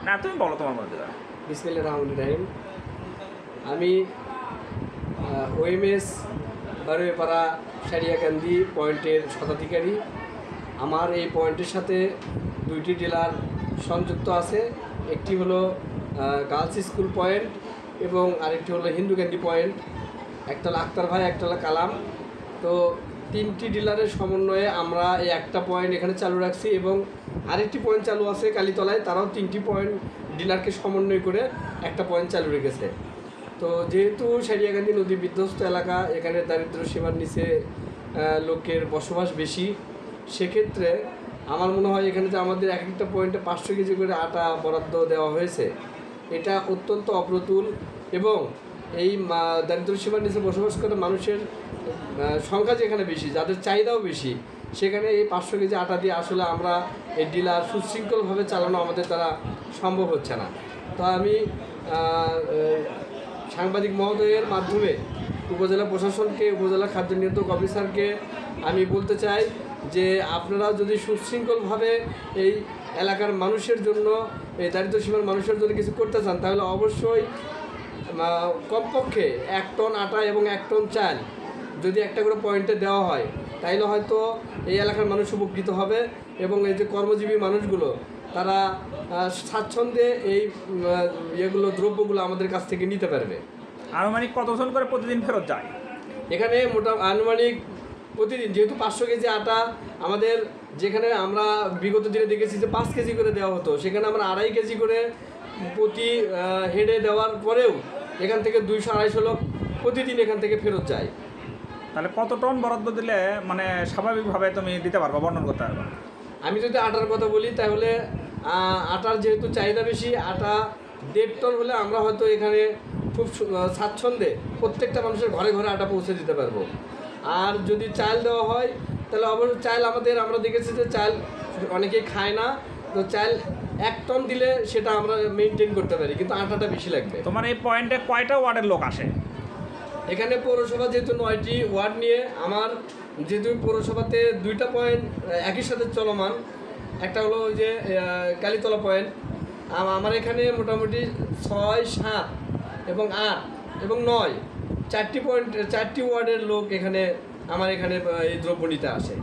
না তুমি বলো তোমার মধ্যে। বিসমিল্লাহির রহমানির রহিম। আমি ওএমএস বারুইপাড়া সারিয়াকান্দি পয়েন্টের শতাধিকারী। আমার এই পয়েন্টের সাথে দুইটি ডিলার সংযুক্ত আছে। একটি হলো গার্লস স্কুল পয়েন্ট এবং আরেকটি হলো হিন্দুকান্দি পয়েন্ট। একটা হলো আক্তার ভাই, একটা হলো কালাম। তো তিনটি ডিলারের সমন্বয়ে আমরা এই একটা পয়েন্ট এখানে চালু রাখছি এবং আরেকটি পয়েন্ট চালু আছে কালীতলায়, তারাও তিনটি পয়েন্ট ডিলারকে সমন্বয় করে একটা পয়েন্ট চালু রেখেছে। তো যেহেতু সারিয়াকান্দি নদী বিধ্বস্ত এলাকা, এখানে দারিদ্র্য সীমার নিচে লোকের বসবাস বেশি, সেক্ষেত্রে আমার মনে হয় এখানে যে আমাদের এক একটা পয়েন্টে 500 কেজি করে আটা বরাদ্দ দেওয়া হয়েছে, এটা অত্যন্ত অপ্রতুল এবং এই দারিদ্র্য সীমার নিচে বসবাস করে মানুষের সংখ্যা যেখানে বেশি, যাদের চাহিদাও বেশি, সেখানে এই 500 কেজি আটা দিয়ে আসলে আমরা এই ডিলার সুশৃঙ্খলভাবে চালানো আমাদের দ্বারা সম্ভব হচ্ছে না। তো আমি সাংবাদিক মহোদয়ের মাধ্যমে উপজেলা প্রশাসনকে, উপজেলা খাদ্য নিয়ন্ত্রক অফিসারকে আমি বলতে চাই যে আপনারা যদি সুশৃঙ্খলভাবে এই এলাকার মানুষের জন্য, এই দারিদ্র্য সীমার মানুষের জন্য কিছু করতে চান, তাহলে অবশ্যই কমপক্ষে 1 টন আটা এবং 1 টন চাল যদি একটা করে পয়েন্টে দেওয়া হয়, তাইলে হয়তো এই এলাকার মানুষ উপকৃত হবে এবং এই যে কর্মজীবী মানুষগুলো তারা স্বাচ্ছন্দ্যে এই দ্রব্যগুলো আমাদের কাছ থেকে নিতে পারবে। আনুমানিক কতজন করে প্রতিদিন ফেরত যায় এখানে আনুমানিক প্রতিদিন, যেহেতু 500 কেজি আটা আমাদের, যেখানে আমরা বিগত দিনে দেখেছি যে 5 কেজি করে দেওয়া হতো, সেখানে আমরা 2.5 কেজি করে প্রতি হেডে দেওয়ার পরেও এখান থেকে 200-250 লোক প্রতিদিন এখান থেকে ফেরত যায়। তাহলে কত টন বরাদ্দ দিলে মানে স্বাভাবিকভাবে তুমি দিতে পারবে, বর্ণনা করতে পারবে? আমি যদি আটার কথা বলি, তাহলে আটার যেহেতু চাহিদা বেশি, আটা 1.5 টন হলে আমরা হয়তো এখানে খুব স্বাচ্ছন্দ্যে প্রত্যেকটা মানুষের ঘরে ঘরে আটা পৌঁছে দিতে পারবো। আর যদি চাল দেওয়া হয়, তাহলে অবশ্যই চাল আমরা দেখেছি যে চাল অনেকেই খায় না, তো চাল 1 টন দিলে সেটা আমরা মেনটেন করতে পারি, কিন্তু আটাটা বেশি লাগবে। তোমার এই পয়েন্টে কয়টা ওয়ার্ডের লোক আসে? এখানে পৌরসভা যেহেতু 9টি ওয়ার্ড নিয়ে, আমার যেহেতু পৌরসভাতে 2টা পয়েন্ট একই সাথে চলমান, একটা হলো ওই যে কালীতলা পয়েন্ট, আমার এখানে মোটামুটি 6, 7 এবং 8 এবং 9 4টি ওয়ার্ডের লোক এখানে আমার এখানে এই দ্রব্য নিতে আসে।